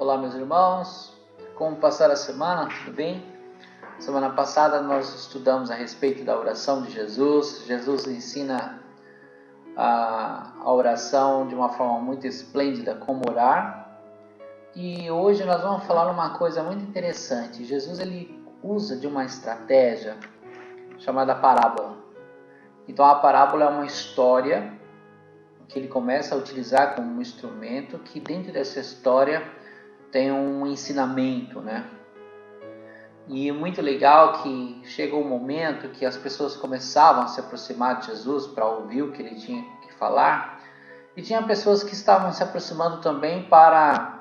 Olá, meus irmãos, como passaram a semana? Tudo bem? Semana passada nós estudamos a respeito da oração de Jesus. Jesus ensina a oração de uma forma muito esplêndida, como orar. E hoje nós vamos falar uma coisa muito interessante. Jesus ele usa de uma estratégia chamada parábola. Então a parábola é uma história que ele começa a utilizar como um instrumento que dentro dessa história tem um ensinamento, né? E é muito legal que chegou um momento que as pessoas começavam a se aproximar de Jesus para ouvir o que ele tinha que falar, e tinha pessoas que estavam se aproximando também para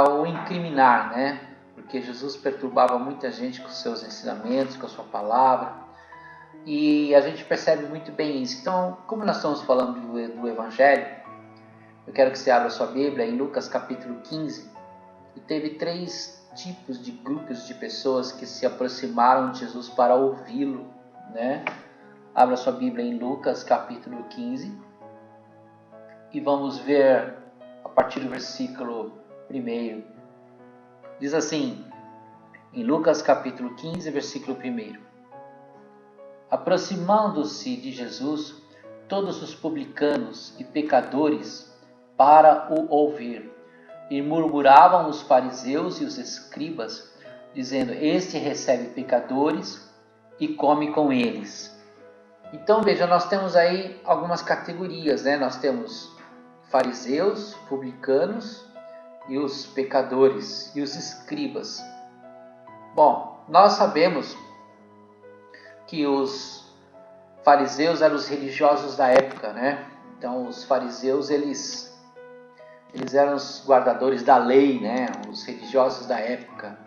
o incriminar, né? Porque Jesus perturbava muita gente com seus ensinamentos, com a sua palavra, e a gente percebe muito bem isso. Então, como nós estamos falando do Evangelho, eu quero que você abra sua Bíblia em Lucas capítulo 15, e teve 3 tipos de grupos de pessoas que se aproximaram de Jesus para ouvi-lo, né? Abra sua Bíblia em Lucas capítulo 15 e vamos ver a partir do versículo 1. Diz assim, em Lucas capítulo 15, versículo 1: Aproximando-se de Jesus, todos os publicanos e pecadores para o ouvir, e murmuravam os fariseus e os escribas, dizendo: Este recebe pecadores e come com eles. Então veja, nós temos aí algumas categorias, né? Nós temos fariseus, publicanos e os pecadores e os escribas. Bom, nós sabemos que os fariseus eram os religiosos da época, né? Então os fariseus eles eram os guardadores da lei, né? Os religiosos da época.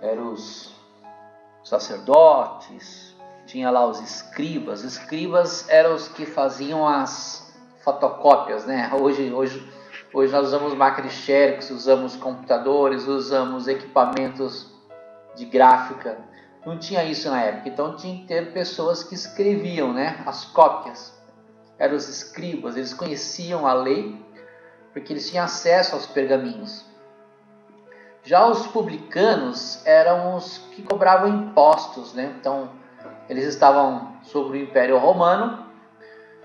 Eram os sacerdotes, tinha lá os escribas. Os escribas eram os que faziam as fotocópias, né? Hoje nós usamos máquinas de xerox, usamos computadores, usamos equipamentos de gráfica. Não tinha isso na época, então tinha que ter pessoas que escreviam, né? As cópias. Eram os escribas, eles conheciam a lei, porque eles tinham acesso aos pergaminhos. Já os publicanos eram os que cobravam impostos, né? Então, eles estavam sob o Império Romano,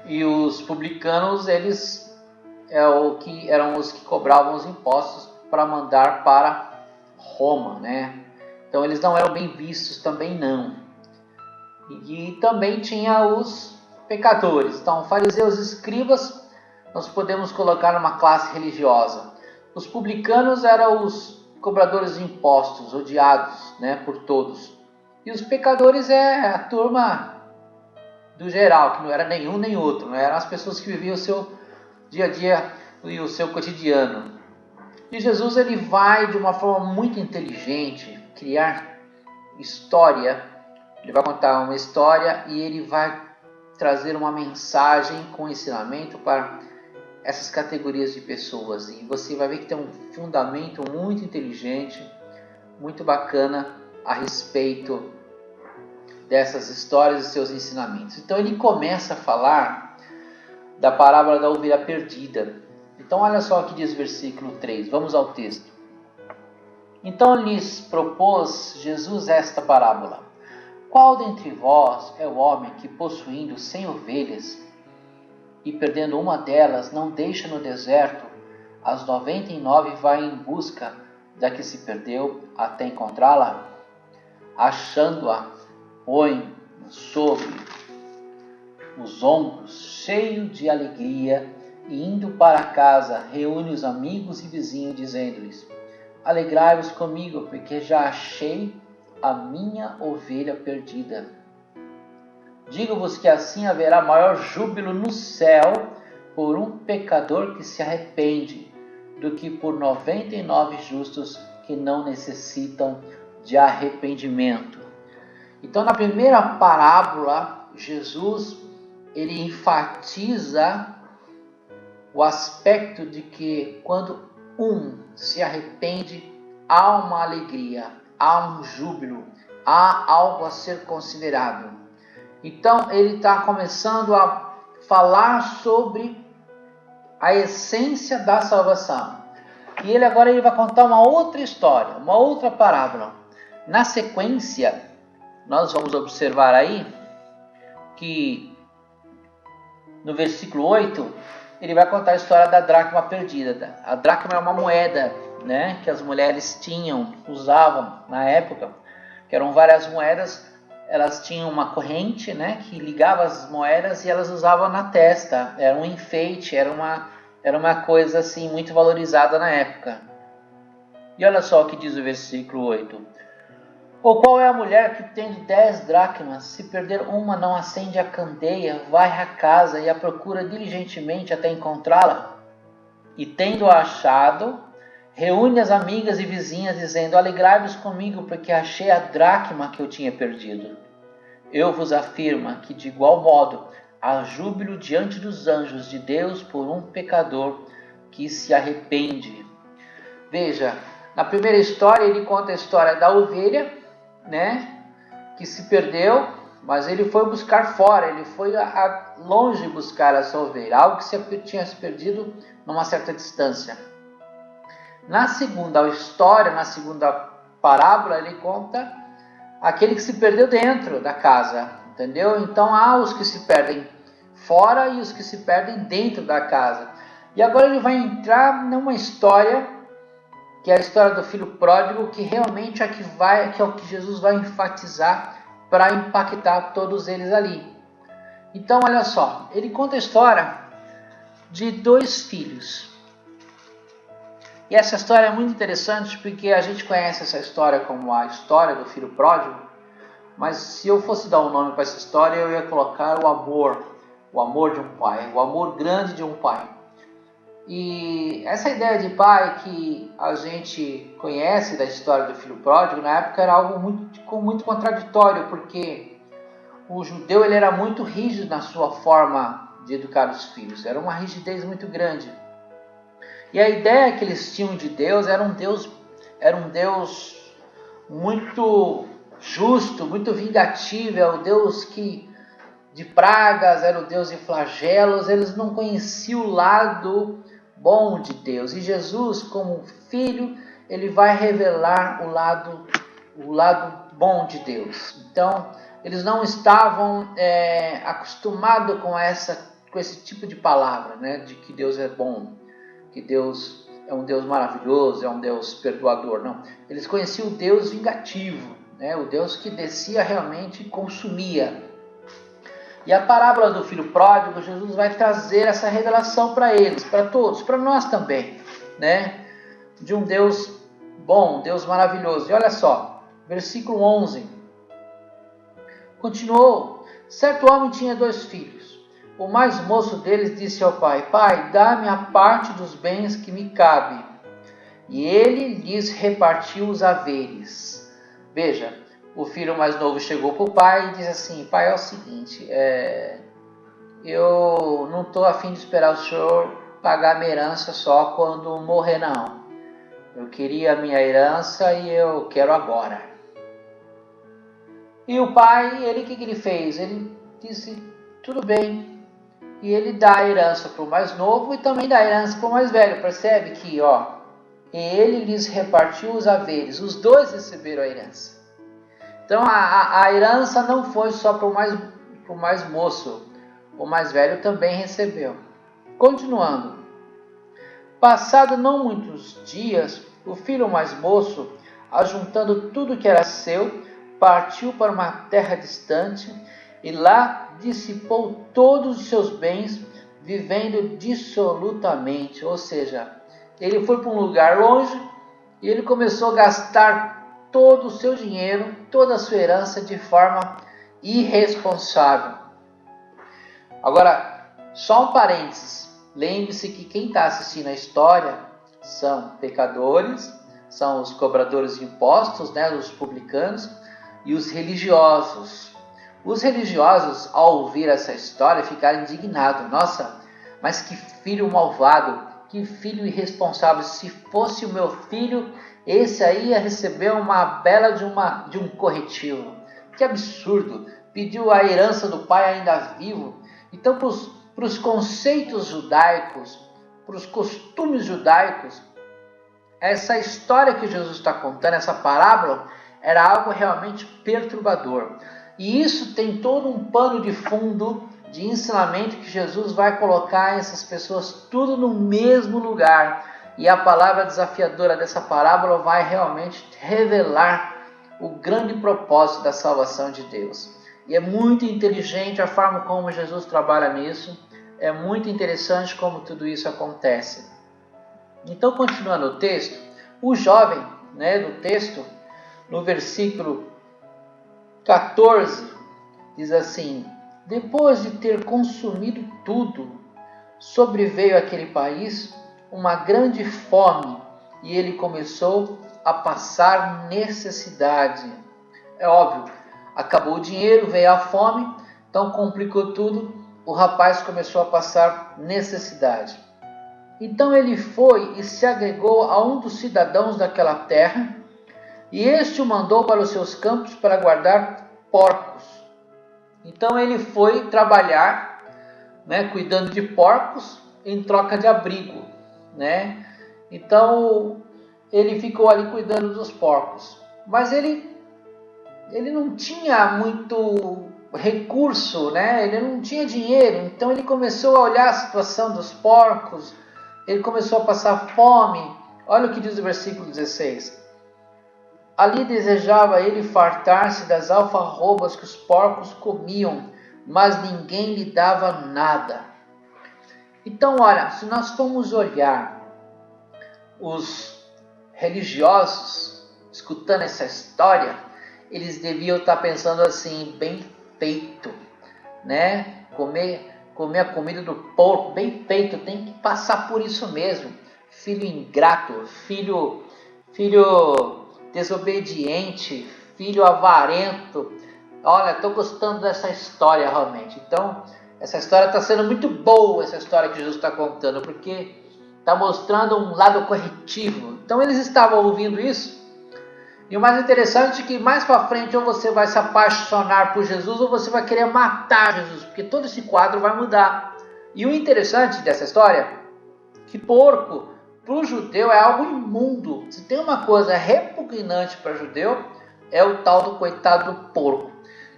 e os publicanos, eles eram os que cobravam os impostos para mandar para Roma, né? Então, eles não eram bem vistos também não. E também tinha os pecadores. Então, fariseus e escribas, nós podemos colocar numa classe religiosa. Os publicanos eram os cobradores de impostos, odiados, né, por todos. E os pecadores é a turma do geral, que não era nenhum nem outro, né? Eram as pessoas que viviam o seu dia a dia e o seu cotidiano. E Jesus ele vai de uma forma muito inteligente criar história. Ele vai contar uma história e ele vai trazer uma mensagem com ensinamento para essas categorias de pessoas, e você vai ver que tem um fundamento muito inteligente, muito bacana a respeito dessas histórias e seus ensinamentos. Então ele começa a falar da parábola da ovelha perdida. Então olha só o que diz o versículo 3, vamos ao texto. Então lhes propôs Jesus esta parábola: Qual dentre vós é o homem que, possuindo 100 ovelhas, e perdendo uma delas, não deixa no deserto as 99 e vai em busca da que se perdeu até encontrá-la? Achando-a, põe sobre os ombros, cheio de alegria, e indo para casa, reúne os amigos e vizinhos, dizendo-lhes: Alegrai-vos comigo, porque já achei a minha ovelha perdida. Digo-vos que assim haverá maior júbilo no céu por um pecador que se arrepende, do que por 99 justos que não necessitam de arrependimento. Então, na primeira parábola, Jesus ele enfatiza o aspecto de que quando um se arrepende, há uma alegria, há um júbilo, há algo a ser considerado. Então ele está começando a falar sobre a essência da salvação. E ele agora vai contar uma outra história, uma outra parábola. Na sequência, nós vamos observar aí que no versículo 8, ele vai contar a história da dracma perdida. A dracma é uma moeda, né, que as mulheres usavam na época, que eram várias moedas. Elas tinham uma corrente, né, que ligava as moedas e elas usavam na testa. Era um enfeite, era uma coisa assim muito valorizada na época. E olha só o que diz o versículo 8. Ou qual é a mulher que, tendo 10 dracmas, se perder uma, não acende a candeia, vai à casa e a procura diligentemente até encontrá-la? E tendo-a achado, reúne as amigas e vizinhas, dizendo: alegrai-vos comigo, porque achei a dracma que eu tinha perdido. Eu vos afirmo que, de igual modo, há júbilo diante dos anjos de Deus por um pecador que se arrepende. Veja, na primeira história ele conta a história da ovelha, né, que se perdeu, mas ele foi buscar fora, ele foi longe buscar essa ovelha, algo que tinha se perdido numa certa distância. Na segunda história, na segunda parábola, ele conta aquele que se perdeu dentro da casa, entendeu? Então há os que se perdem fora e os que se perdem dentro da casa. E agora ele vai entrar numa história que é a história do filho pródigo, que realmente que é o que Jesus vai enfatizar para impactar todos eles ali. Então, olha só, ele conta a história de 2 filhos. E essa história é muito interessante porque a gente conhece essa história como a história do filho pródigo, mas se eu fosse dar um nome para essa história, eu ia colocar o amor de um pai, o amor grande de um pai. E essa ideia de pai que a gente conhece da história do filho pródigo, na época era algo muito contraditório, porque o judeu ele era muito rígido na sua forma de educar os filhos, era uma rigidez muito grande. E a ideia que eles tinham de Deus era um Deus muito justo, muito vingativo, era o Deus de pragas, era o Deus de flagelos. Eles não conheciam o lado bom de Deus. E Jesus, como filho, ele vai revelar o lado bom de Deus. Então, eles não estavam acostumados com esse tipo de palavra, né? De que Deus é bom, que Deus é um Deus maravilhoso, é um Deus perdoador. Não. Eles conheciam o Deus vingativo, né? O Deus que descia realmente e consumia. E a parábola do filho pródigo, Jesus vai trazer essa revelação para eles, para todos, para nós também, né? De um Deus bom, um Deus maravilhoso. E olha só, versículo 11. Continuou: certo homem tinha 2 filhos. O mais moço deles disse ao pai: pai, dá-me a parte dos bens que me cabe. E ele lhes repartiu os haveres. Veja, o filho mais novo chegou para o pai e disse assim: pai, é o seguinte, eu não estou a fim de esperar o senhor pagar minha herança só quando morrer, não. Eu queria a minha herança e eu quero agora. E o pai, o que ele fez? Ele disse: tudo bem. E ele dá a herança para o mais novo e também dá a herança para o mais velho. Percebe que, ele lhes repartiu os haveres. Os 2 receberam a herança. Então a herança não foi só para o mais moço, o mais velho também recebeu. Continuando. Passado não muitos dias, o filho mais moço, ajuntando tudo que era seu, partiu para uma terra distante e lá dissipou todos os seus bens, vivendo dissolutamente. Ou seja, ele foi para um lugar longe e ele começou a gastar todo o seu dinheiro, toda a sua herança de forma irresponsável. Agora, só um parênteses. Lembre-se que quem está assistindo a história são pecadores, são os cobradores de impostos, né, os publicanos, e os religiosos. Os religiosos, ao ouvir essa história, ficaram indignados. Nossa, mas que filho malvado, que filho irresponsável. Se fosse o meu filho, esse aí ia receber uma bela de um corretivo. Que absurdo, pediu a herança do pai ainda vivo. Então, para os conceitos judaicos, para os costumes judaicos, essa história que Jesus está contando, essa parábola, era algo realmente perturbador. E isso tem todo um pano de fundo de ensinamento que Jesus vai colocar essas pessoas tudo no mesmo lugar. E a palavra desafiadora dessa parábola vai realmente revelar o grande propósito da salvação de Deus. E é muito inteligente a forma como Jesus trabalha nisso. É muito interessante como tudo isso acontece. Então, continuando o texto, o jovem, do texto, no versículo 14, diz assim: depois de ter consumido tudo, sobreveio àquele país uma grande fome e ele começou a passar necessidade. É óbvio, acabou o dinheiro, veio a fome, então complicou tudo, o rapaz começou a passar necessidade. Então ele foi e se agregou a um dos cidadãos daquela terra, e este o mandou para os seus campos para guardar porcos. Então ele foi trabalhar, cuidando de porcos em troca de abrigo, Então ele ficou ali cuidando dos porcos. Mas ele não tinha muito recurso, Ele não tinha dinheiro. Então ele começou a olhar a situação dos porcos. Ele começou a passar fome. Olha o que diz o versículo 16. Ali desejava ele fartar-se das alfarrobas que os porcos comiam, mas ninguém lhe dava nada. Então, olha, se nós formos olhar os religiosos, escutando essa história, eles deviam estar pensando assim, bem feito, Comer a comida do porco, bem feito, tem que passar por isso mesmo. Filho ingrato, filho desobediente, filho avarento. Olha, estou gostando dessa história realmente. Então, essa história está sendo muito boa, essa história que Jesus está contando, porque está mostrando um lado corretivo. Então, eles estavam ouvindo isso. E o mais interessante é que mais para frente ou você vai se apaixonar por Jesus ou você vai querer matar Jesus, porque todo esse quadro vai mudar. E o interessante dessa história é que porco, para o judeu, é algo imundo. Se tem uma coisa repugnante para judeu, é o tal do coitado do porco.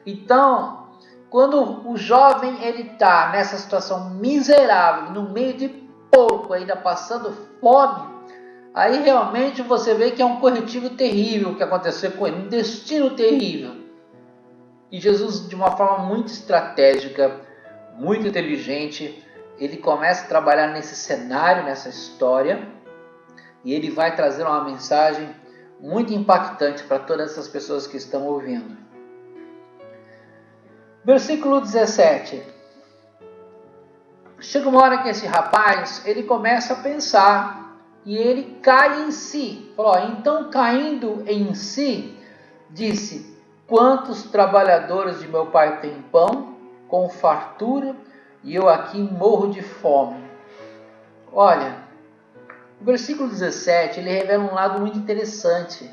Então, quando o jovem está nessa situação miserável, no meio de porco, ainda passando fome, aí realmente você vê que é um corretivo terrível que aconteceu com ele, um destino terrível. E Jesus, de uma forma muito estratégica, muito inteligente, ele começa a trabalhar nesse cenário, nessa história, e ele vai trazer uma mensagem muito impactante para todas essas pessoas que estão ouvindo. Versículo 17. Chega uma hora que esse rapaz, ele começa a pensar, e ele cai em si. Falou, então caindo em si, disse: quantos trabalhadores de meu pai têm pão com fartura e eu aqui morro de fome? Olha, o versículo 17, ele revela um lado muito interessante.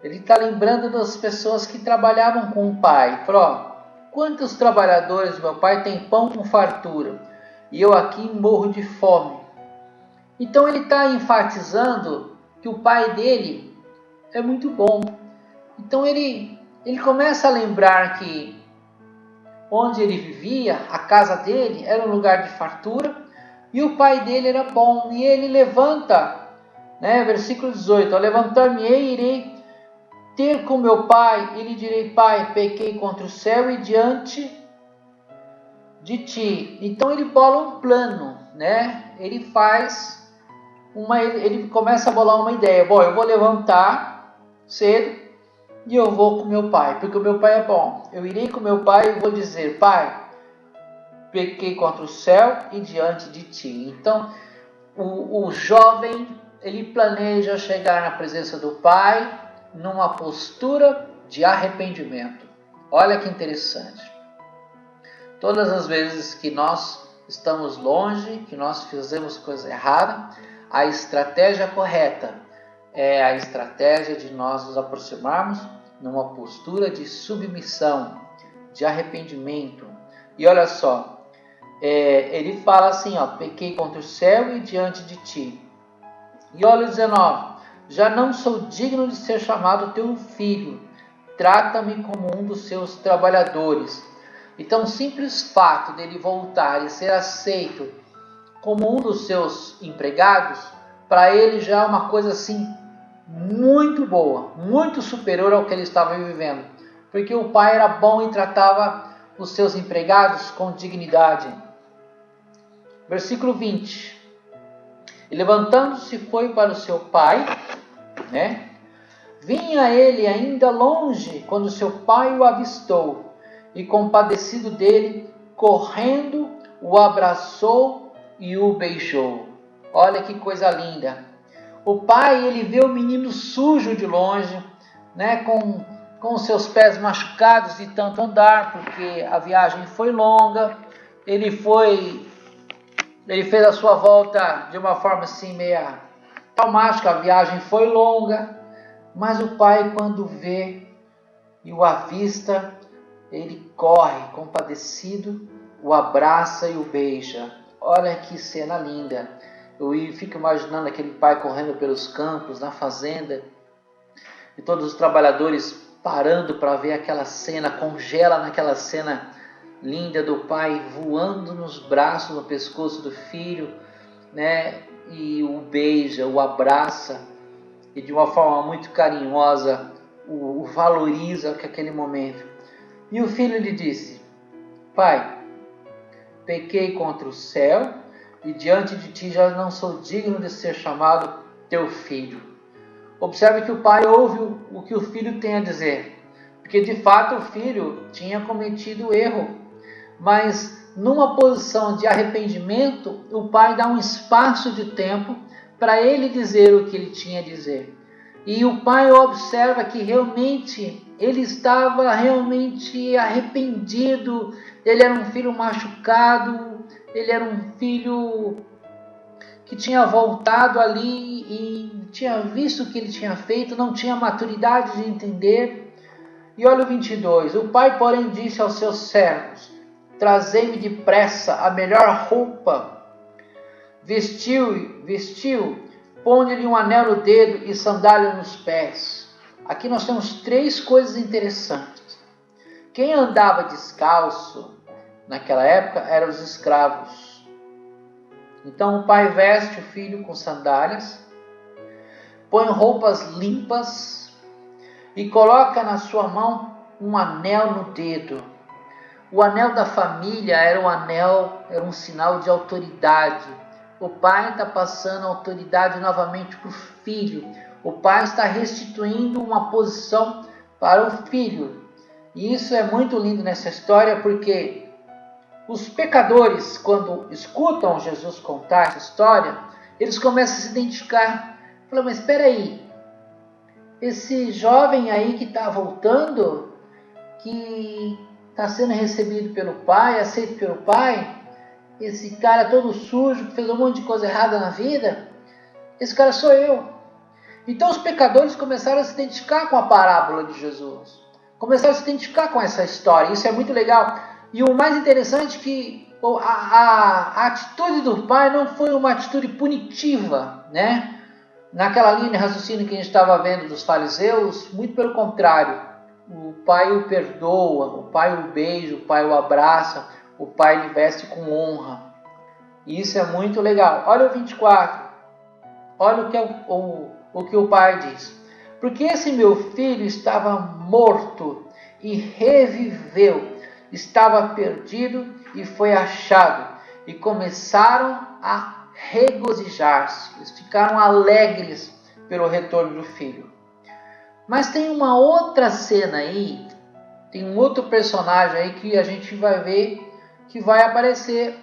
Ele está lembrando das pessoas que trabalhavam com o pai. Falou, quantos trabalhadores de meu pai têm pão com fartura e eu aqui morro de fome? Então ele está enfatizando que o pai dele é muito bom. Então ele começa a lembrar que onde ele vivia, a casa dele, era um lugar de fartura e o pai dele era bom. E ele levanta, versículo 18, ao levantar-me-ei, irei ter com meu pai, e lhe direi, pai, pequei contra o céu e diante de ti. Então ele bola um plano, ele começa a bolar uma ideia. Bom, eu vou levantar cedo e eu vou com meu pai, porque o meu pai é bom. Eu irei com meu pai e vou dizer, pai, pequei contra o céu e diante de ti. Então, o jovem, ele planeja chegar na presença do pai numa postura de arrependimento. Olha que interessante. Todas as vezes que nós estamos longe, que nós fizemos coisa errada, a estratégia correta é a estratégia de nós nos aproximarmos numa postura de submissão, de arrependimento. E olha só, ele fala assim, pequei contra o céu e diante de ti. E olha o 19, já não sou digno de ser chamado teu filho. Trata-me como um dos seus trabalhadores. Então, o simples fato dele voltar e ser aceito como um dos seus empregados, para ele já é uma coisa assim muito boa, muito superior ao que ele estava vivendo, porque o pai era bom e tratava os seus empregados com dignidade. Versículo 20. E levantando-se foi para o seu pai, né? Vinha ele ainda longe quando seu pai o avistou, e compadecido dele, correndo, o abraçou e o beijou. Olha que coisa linda. O pai, ele vê o menino sujo de longe, né, com os seus pés machucados de tanto andar, porque a viagem foi longa. Ele fez a sua volta de uma forma assim meia traumática, a viagem foi longa, mas o pai, quando vê e o avista, ele corre compadecido, o abraça e o beija. Olha que cena linda. Eu fico imaginando aquele pai correndo pelos campos, na fazenda, e todos os trabalhadores parando para ver aquela cena, congela naquela cena linda do pai voando nos braços, no pescoço do filho, né? E o beija, o abraça, e de uma forma muito carinhosa o valoriza aquele momento. E o filho lhe disse: pai, pequei contra o céu e diante de ti já não sou digno de ser chamado teu filho. Observe que o pai ouve o que o filho tem a dizer, porque de fato o filho tinha cometido erro, mas numa posição de arrependimento, o pai dá um espaço de tempo para ele dizer o que ele tinha a dizer. E o pai observa que realmente ele estava realmente arrependido, ele era um filho machucado, ele era um filho que tinha voltado ali e tinha visto o que ele tinha feito, não tinha maturidade de entender. E olha o 22, o pai porém disse aos seus servos: trazei-me depressa a melhor roupa, vestiu, põe-lhe um anel no dedo e sandália nos pés. Aqui nós temos três coisas interessantes. Quem andava descalço naquela época eram os escravos. Então o pai veste o filho com sandálias, põe roupas limpas e coloca na sua mão um anel no dedo. O anel da família era um sinal de autoridade. O pai está passando autoridade novamente para o filho. O pai está restituindo uma posição para o filho. E isso é muito lindo nessa história, porque os pecadores, quando escutam Jesus contar essa história, eles começam a se identificar. Falam, mas espera aí, esse jovem aí que está voltando, que está sendo recebido pelo pai, aceito pelo pai, esse cara todo sujo, que fez um monte de coisa errada na vida, esse cara sou eu. Então os pecadores começaram a se identificar com a parábola de Jesus, começaram a se identificar com essa história. Isso é muito legal. E o mais interessante é que a atitude do pai não foi uma atitude punitiva, né? Naquela linha de raciocínio que a gente estava vendo dos fariseus, muito pelo contrário. O pai o perdoa, o pai o beija, o pai o abraça, o pai lhe veste com honra. E isso é muito legal. Olha o 24. Olha o que o pai diz. Porque esse meu filho estava morto e reviveu. Estava perdido e foi achado. E começaram a regozijar-se. Eles ficaram alegres pelo retorno do filho. Mas tem uma outra cena aí, tem um outro personagem aí que a gente vai ver, que vai aparecer,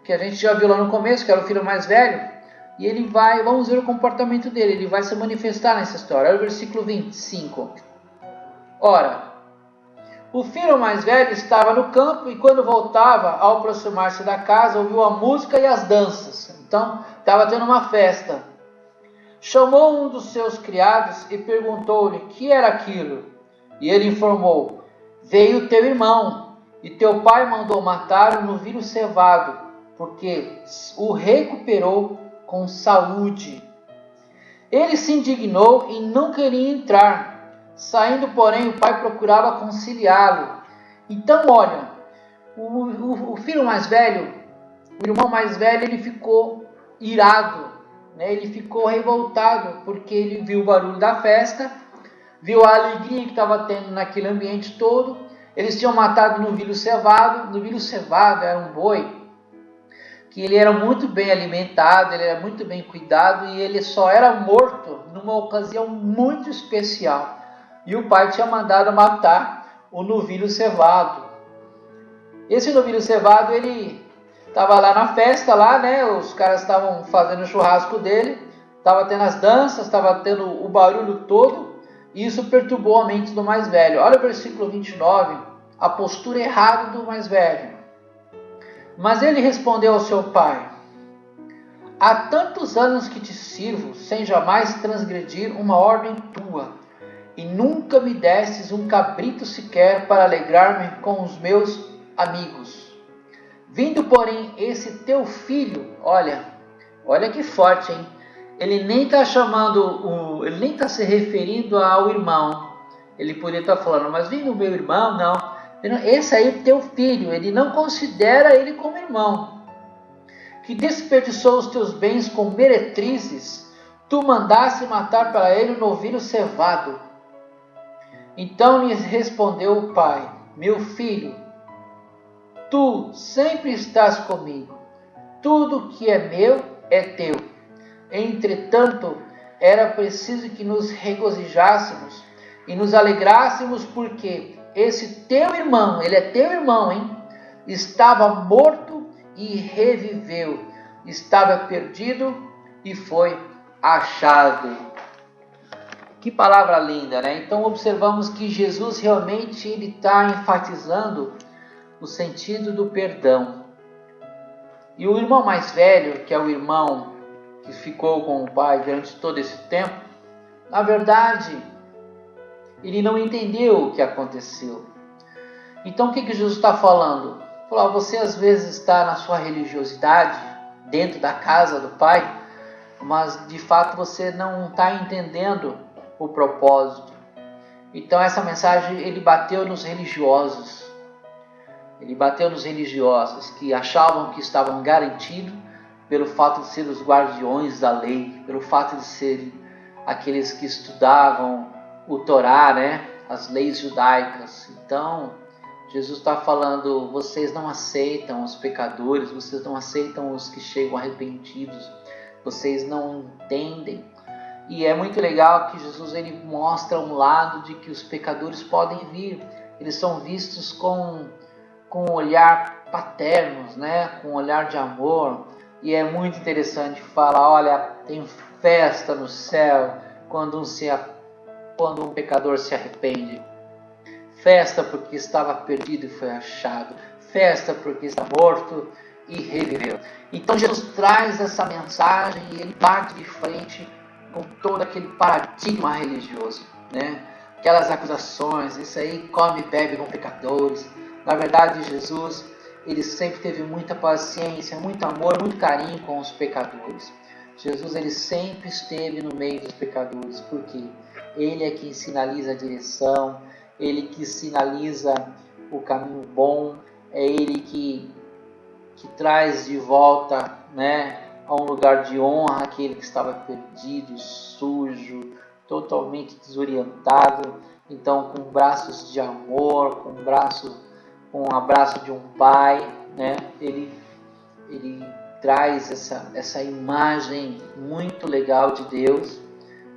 que a gente já viu lá no começo, que era o filho mais velho, e ele vai, vamos ver o comportamento dele, ele vai se manifestar nessa história. Olha o versículo 25. Ora, o filho mais velho estava no campo e quando voltava, ao aproximar-se da casa, ouviu a música e as danças. Então, estava tendo uma festa. Chamou um dos seus criados e perguntou-lhe que era aquilo. E ele informou: veio teu irmão, e teu pai mandou matar o novilho cevado, porque o recuperou com saúde. Ele se indignou e não queria entrar. Saindo, porém, o pai procurava conciliá-lo. Então, olha, o filho mais velho, o irmão mais velho, ele ficou irado, né? Ele ficou revoltado, porque ele viu o barulho da festa, viu a alegria que estava tendo naquele ambiente todo. Eles tinham matado um novilho cevado. Novilho cevado era um boi que ele era muito bem alimentado, ele era muito bem cuidado, e ele só era morto numa ocasião muito especial. E o pai tinha mandado matar o novilho cevado. Esse novilho cevado, ele estava lá na festa, lá, né? Os caras estavam fazendo o churrasco dele, estava tendo as danças, estava tendo o barulho todo, e isso perturbou a mente do mais velho. Olha o versículo 29, a postura errada do mais velho. Mas ele respondeu ao seu pai: há tantos anos que te sirvo, sem jamais transgredir uma ordem tua, e nunca me destes um cabrito sequer para alegrar-me com os meus amigos. Vindo, porém, esse teu filho, olha que forte, hein? Ele nem está ele nem está se referindo ao irmão. Ele poderia estar falando, mas vindo o meu irmão, não. Esse aí é teu filho, ele não considera ele como irmão, que desperdiçou os teus bens com meretrizes, tu mandaste matar para ele um novilho cevado. Então lhe respondeu o pai: meu filho, tu sempre estás comigo, tudo que é meu é teu. Entretanto, era preciso que nos regozijássemos e nos alegrássemos, porque esse teu irmão, ele é teu irmão, hein? Estava morto e reviveu, estava perdido e foi achado. Que palavra linda, né? Então observamos que Jesus realmente ele está enfatizando o sentido do perdão. E o irmão mais velho, que é o irmão que ficou com o pai durante todo esse tempo, na verdade, ele não entendeu o que aconteceu. Então o que Jesus está falando? Falou, você às vezes está na sua religiosidade, dentro da casa do pai, mas de fato você não está entendendo o propósito. Então essa mensagem ele bateu nos religiosos. Ele bateu nos religiosos que achavam que estavam garantidos pelo fato de serem os guardiões da lei, pelo fato de serem aqueles que estudavam o Torá, né? As leis judaicas. Então, Jesus está falando, vocês não aceitam os pecadores, vocês não aceitam os que chegam arrependidos, vocês não entendem. E é muito legal que Jesus ele mostra um lado de que os pecadores podem vir, eles são vistos com um olhar paterno, né? Com um olhar de amor. E é muito interessante falar, olha, tem festa no céu quando um pecador se arrepende. Festa porque estava perdido e foi achado. Festa porque está morto e reviveu. Então Jesus traz essa mensagem e ele bate de frente com todo aquele paradigma religioso, né? Aquelas acusações, isso aí come e bebe com pecadores. Na verdade, Jesus, ele sempre teve muita paciência, muito amor, muito carinho com os pecadores. Jesus, ele sempre esteve no meio dos pecadores, porque ele é quem sinaliza a direção, ele que sinaliza o caminho bom, é ele que traz de volta, né, a um lugar de honra aquele que estava perdido, sujo, totalmente desorientado. Então, com braços de amor, com um abraço de um pai, né, ele traz essa imagem muito legal de Deus,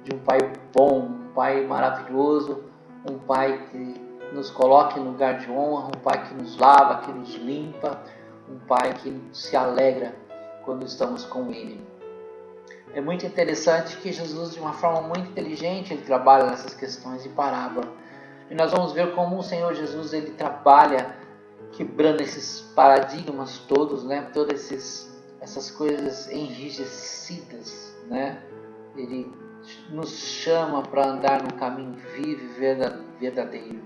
de um pai bom, um pai maravilhoso, um pai que nos coloca em lugar de honra, um pai que nos lava, que nos limpa, um pai que se alegra quando estamos com ele. É muito interessante que Jesus, de uma forma muito inteligente, ele trabalha nessas questões de parábola. E nós vamos ver como o Senhor Jesus ele trabalha quebrando esses paradigmas todos, né? Todas essas coisas enrijecidas, né? Ele nos chama para andar no caminho vivo e verdadeiro.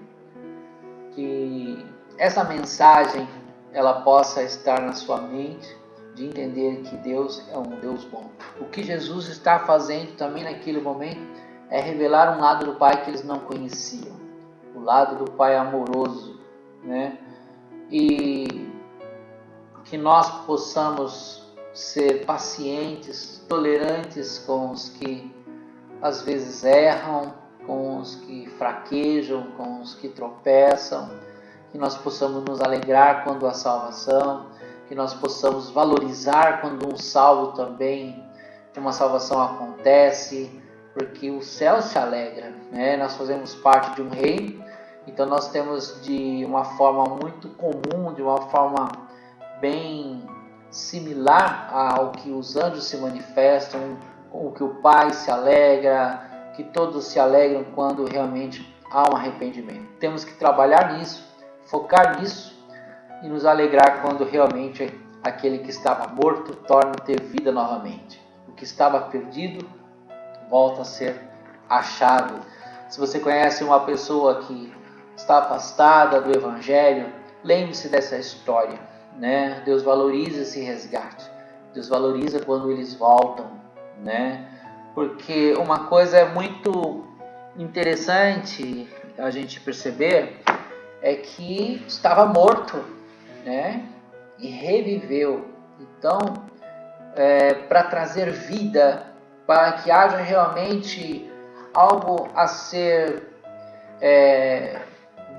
Que essa mensagem ela possa estar na sua mente de entender que Deus é um Deus bom. O que Jesus está fazendo também naquele momento é revelar um lado do Pai que eles não conheciam, o lado do Pai amoroso, né? E que nós possamos ser pacientes, tolerantes com os que às vezes erram, com os que fraquejam, com os que tropeçam, que nós possamos nos alegrar quando há salvação, que nós possamos valorizar quando um salvo também, uma salvação acontece, porque o céu se alegra, né? Nós fazemos parte de um reino, então nós temos de uma forma muito comum, de uma forma bem similar ao que os anjos se manifestam, o que o Pai se alegra, que todos se alegram quando realmente há um arrependimento. Temos que trabalhar nisso, focar nisso e nos alegrar quando realmente aquele que estava morto torna a ter vida novamente. O que estava perdido volta a ser achado. Se você conhece uma pessoa que está afastada do Evangelho, lembre-se dessa história, né? Deus valoriza esse resgate. Deus valoriza quando eles voltam, né? Porque uma coisa é muito interessante a gente perceber é que estava morto, né? E reviveu. Então, para trazer vida, para que haja realmente algo a ser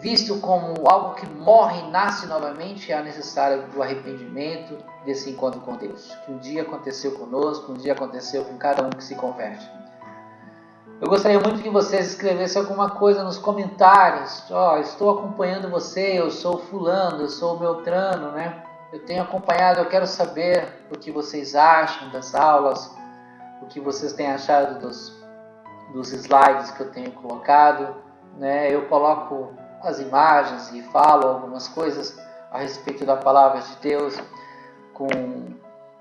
visto como algo que morre e nasce novamente, é necessário o arrependimento desse encontro com Deus, que um dia aconteceu conosco, um dia aconteceu com cada um que se converte. Eu gostaria muito que vocês escrevessem alguma coisa nos comentários. Estou acompanhando você, eu sou fulano, eu sou beltrano, né? Eu tenho acompanhado, eu quero saber o que vocês acham das aulas, o que vocês têm achado dos slides que eu tenho colocado, né? Eu coloco as imagens e falo algumas coisas a respeito da palavra de Deus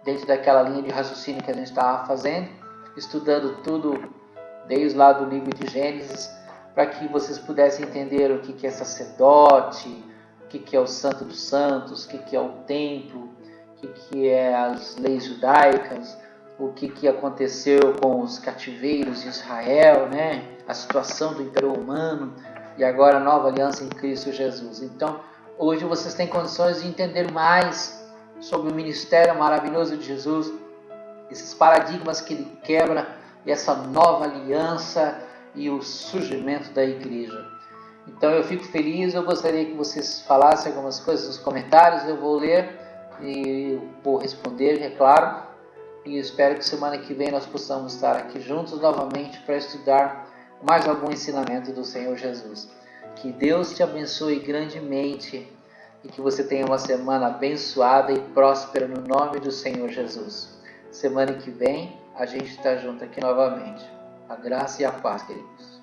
dentro daquela linha de raciocínio que a gente estava fazendo, estudando tudo desde lá do livro de Gênesis, para que vocês pudessem entender o que é sacerdote, o que é o Santo dos Santos, o que é o templo, o que é as leis judaicas, o que aconteceu com os cativeiros de Israel, né? A situação do Império Romano e agora a nova aliança em Cristo Jesus. Então, hoje vocês têm condições de entender mais sobre o ministério maravilhoso de Jesus, esses paradigmas que ele quebra, e essa nova aliança e o surgimento da igreja. Então eu fico feliz, eu gostaria que vocês falassem algumas coisas nos comentários, eu vou ler e vou responder, é claro, e espero que semana que vem nós possamos estar aqui juntos novamente para estudar mais algum ensinamento do Senhor Jesus. Que Deus te abençoe grandemente e que você tenha uma semana abençoada e próspera no nome do Senhor Jesus. Semana que vem a gente está junto aqui novamente. A graça e a paz, queridos.